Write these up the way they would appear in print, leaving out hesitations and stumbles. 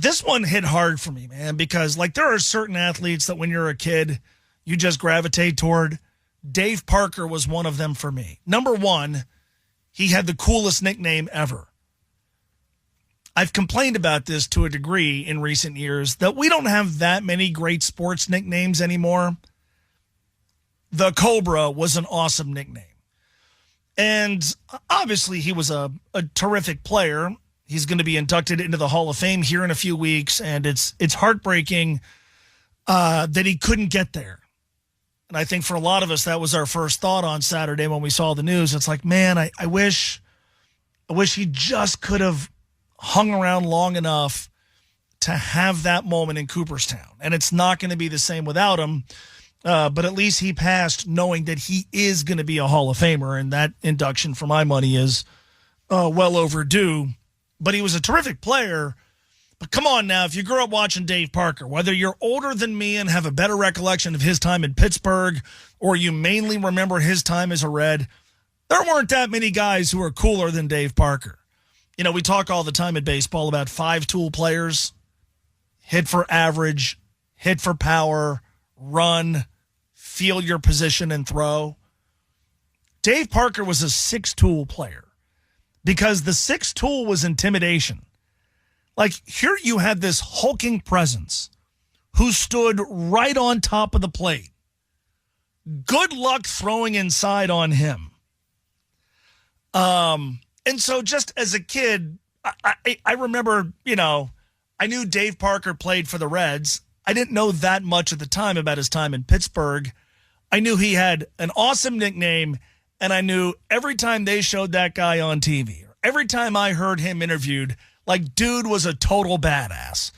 This one hit hard for me, man, because like there are certain athletes that when you're a kid, you just gravitate toward. Dave Parker was one of them for me. Number one, he had the coolest nickname ever. I've complained about this to a degree in recent years that we don't have that many great sports nicknames anymore. The Cobra was an awesome nickname. And obviously he was a terrific player. He's going to be inducted into the Hall of Fame here in a few weeks, and it's heartbreaking that he couldn't get there. And I think for a lot of us, that was our first thought on Saturday when we saw the news. It's like, man, I wish he just could have hung around long enough to have that moment in Cooperstown. And it's not going to be the same without him. But at least he passed knowing that he is going to be a Hall of Famer. And that induction, for my money, is well overdue. But he was a terrific player. But come on now, if you grew up watching Dave Parker, whether you're older than me and have a better recollection of his time in Pittsburgh, or you mainly remember his time as a Red, there weren't that many guys who were cooler than Dave Parker. You know, we talk all the time in baseball about five-tool players: hit for average, hit for power, run, field your position, and throw. Dave Parker was a six-tool player because the sixth tool was intimidation. Like, here you had this hulking presence who stood right on top of the plate. Good luck throwing inside on him. And so just as a kid, I remember, you know, I knew Dave Parker played for the Reds. I didn't know that much at the time about his time in Pittsburgh. I knew he had an awesome nickname, and I knew every time they showed that guy on TV, or every time I heard him interviewed, like, dude was a total badass.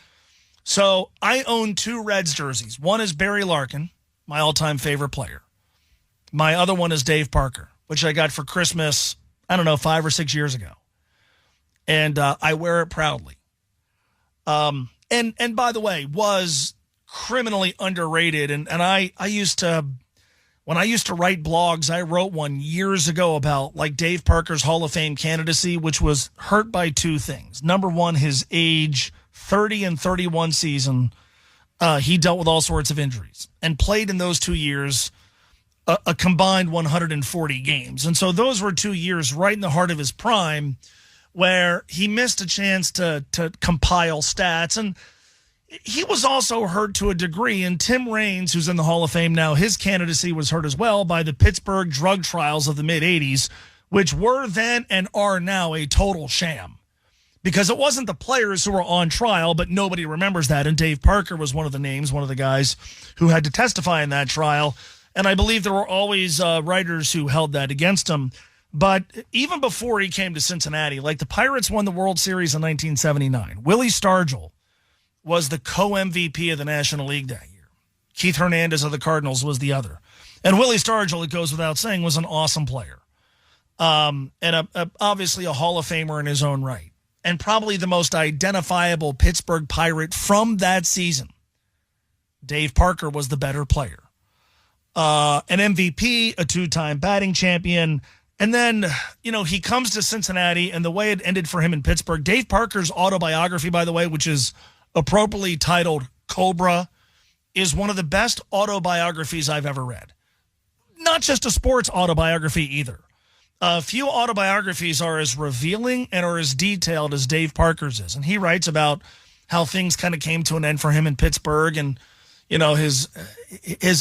So I own two Reds jerseys. One is Barry Larkin, my all-time favorite player. My other one is Dave Parker, which I got for Christmas, I don't know, 5 or 6 years ago. And I wear it proudly. And by the way, was criminally underrated. And I used to, when I used to write blogs, I wrote one years ago about like Dave Parker's Hall of Fame candidacy, which was hurt by two things. Number one, his age, 30 and 31 season. He dealt with all sorts of injuries and played in those 2 years a combined 140 games. And so those were 2 years right in the heart of his prime where he missed a chance to compile stats. And he was also hurt to a degree. And Tim Raines, who's in the Hall of Fame now, his candidacy was hurt as well by the Pittsburgh drug trials of the mid-'80s, which were then and are now a total sham. Because it wasn't the players who were on trial, but nobody remembers that. And Dave Parker was one of the names, one of the guys who had to testify in that trial. And I believe there were always writers who held that against him. But even before he came to Cincinnati, like the Pirates won the World Series in 1979. Willie Stargell was the co-MVP of the National League that year. Keith Hernandez of the Cardinals was the other. And Willie Stargell, it goes without saying, was an awesome player. And obviously a Hall of Famer in his own right. And probably the most identifiable Pittsburgh Pirate from that season. Dave Parker was the better player. An MVP, a two-time batting champion. And then, you know, he comes to Cincinnati, and the way it ended for him in Pittsburgh, Dave Parker's autobiography, by the way, which is appropriately titled Cobra, is one of the best autobiographies I've ever read. Not just a sports autobiography either. Few autobiographies are as revealing and are as detailed as Dave Parker's is. And he writes about how things kind of came to an end for him in Pittsburgh, and, you know, his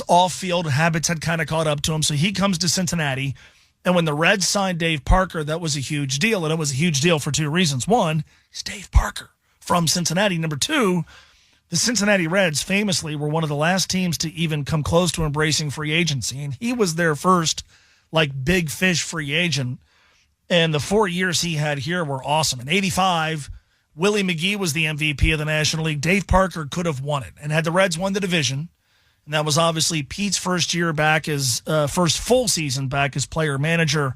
off-field habits had kind of caught up to him. So he comes to Cincinnati. And when the Reds signed Dave Parker, that was a huge deal. And it was a huge deal for two reasons. One, he's Dave Parker from Cincinnati. Number two, the Cincinnati Reds famously were one of the last teams to even come close to embracing free agency. And he was their first, like, big fish free agent. And the 4 years he had here were awesome. In 85, Willie McGee was the MVP of the National League. Dave Parker could have won it. And had the Reds won the division, and that was obviously Pete's first year back as first full season back as player manager.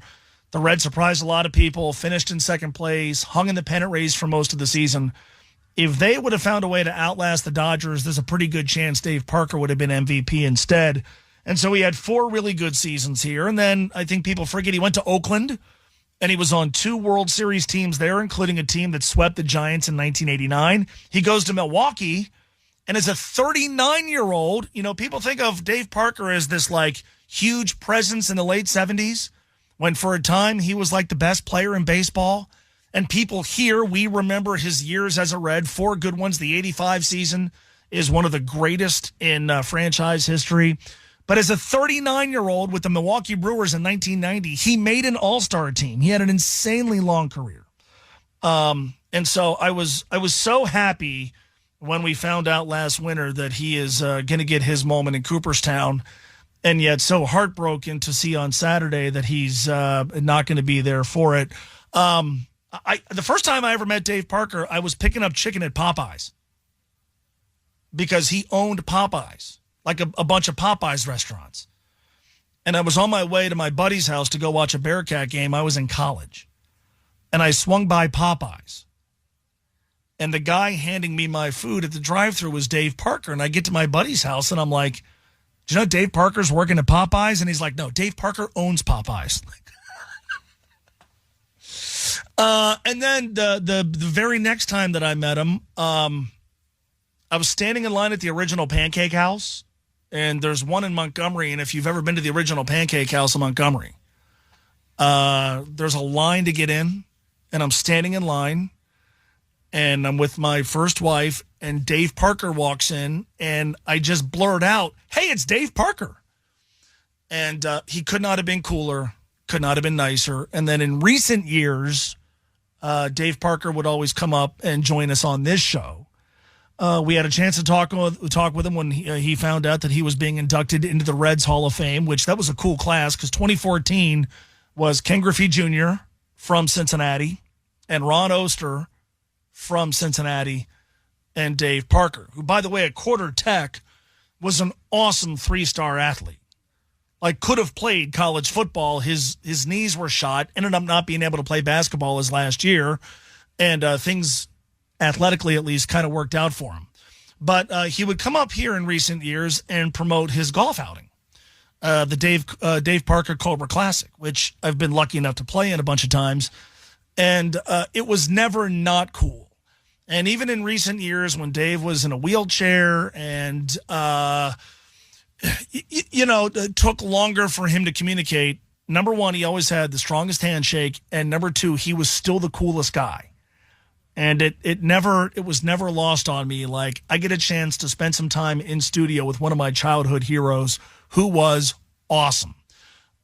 The Reds surprised a lot of people, finished in second place, hung in the pennant race for most of the season. If they would have found a way to outlast the Dodgers, there's a pretty good chance Dave Parker would have been MVP instead. And so he had 4 really good seasons here. And then I think people forget he went to Oakland and he was on 2 World Series teams there, including a team that swept the Giants in 1989. He goes to Milwaukee, and as a 39-year-old, people think of Dave Parker as this, like, huge presence in the late 70s, when for a time he was like the best player in baseball. And people here, we remember his years as a Red, 4 good ones. The 85 season is one of the greatest in franchise history. But as a 39-year-old with the Milwaukee Brewers in 1990, he made an all-star team. He had an insanely long career. And so I was so happy when we found out last winter that he is going to get his moment in Cooperstown, and yet so heartbroken to see on Saturday that he's not going to be there for it. The first time I ever met Dave Parker, I was picking up chicken at Popeyes because he owned Popeyes, like a bunch of Popeyes restaurants. And I was on my way to my buddy's house to go watch a Bearcat game. I was in college. And I swung by Popeyes. And the guy handing me my food at the drive-thru was Dave Parker. And I get to my buddy's house, and I'm like, do you know Dave Parker's working at Popeyes? And he's like, no, Dave Parker owns Popeyes. And then the very next time that I met him, I was standing in line at the original Pancake House. And there's one in Montgomery, and if you've ever been to the original Pancake House in Montgomery, there's a line to get in, and I'm standing in line, and I'm with my first wife, and Dave Parker walks in, and I just blurt out, hey, it's Dave Parker. And he could not have been cooler, could not have been nicer. And then in recent years, Dave Parker would always come up and join us on this show. We had a chance to talk with him when he found out that he was being inducted into the Reds Hall of Fame, which that was a cool class because 2014 was Ken Griffey Jr. from Cincinnati and Ron Oster from Cincinnati and Dave Parker, who, by the way, at Quarter Tech was an awesome 3-star athlete. Like, could have played college football. His knees were shot, ended up not being able to play basketball his last year, and things athletically at least kind of worked out for him. But he would come up here in recent years and promote his golf outing, the Dave Parker Cobra Classic, which I've been lucky enough to play in a bunch of times. And it was never not cool. And even in recent years when Dave was in a wheelchair and, it took longer for him to communicate, number one, he always had the strongest handshake. And number two, he was still the coolest guy. And it was never lost on me. Like, I get a chance to spend some time in studio with one of my childhood heroes who was awesome.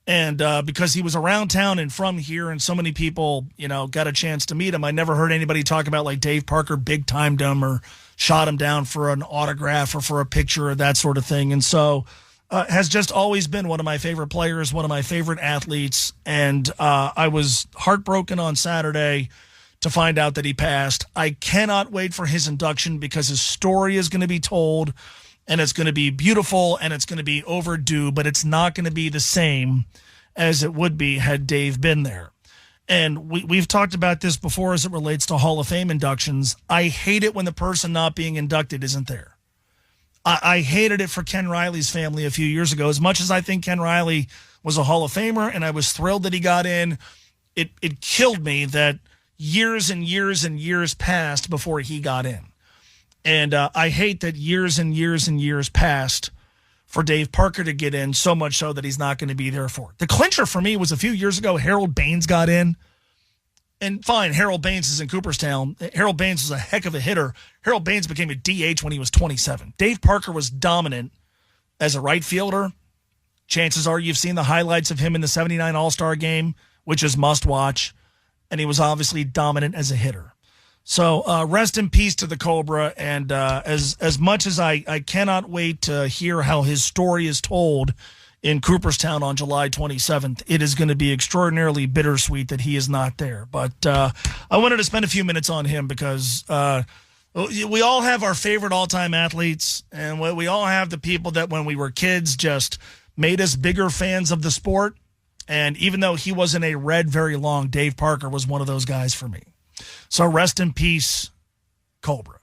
And because he was around town and from here and so many people, got a chance to meet him, I never heard anybody talk about like Dave Parker big-timed him or shot him down for an autograph or for a picture or that sort of thing. And so has just always been one of my favorite players, one of my favorite athletes. And I was heartbroken on Saturday to find out that he passed. I cannot wait for his induction because his story is going to be told, and it's going to be beautiful, and it's going to be overdue, but it's not going to be the same as it would be had Dave been there. And we've talked about this before as it relates to Hall of Fame inductions. I hate it when the person not being inducted isn't there. I hated it for Ken Riley's family a few years ago. As much as I think Ken Riley was a Hall of Famer, and I was thrilled that he got in, it killed me that years and years and years passed before he got in. And I hate that years and years and years passed for Dave Parker to get in, so much so that he's not going to be there for it. The clincher for me was a few years ago, Harold Baines got in. And fine, Harold Baines is in Cooperstown. Harold Baines was a heck of a hitter. Harold Baines became a DH when he was 27. Dave Parker was dominant as a right fielder. Chances are you've seen the highlights of him in the 79 All-Star game, which is must-watch. And he was obviously dominant as a hitter. So rest in peace to the Cobra. And as much as I cannot wait to hear how his story is told in Cooperstown on July 27th, it is going to be extraordinarily bittersweet that he is not there. But I wanted to spend a few minutes on him because we all have our favorite all-time athletes, and we all have the people that when we were kids just made us bigger fans of the sport. And even though he wasn't a Red very long, Dave Parker was one of those guys for me. So rest in peace, Cobra.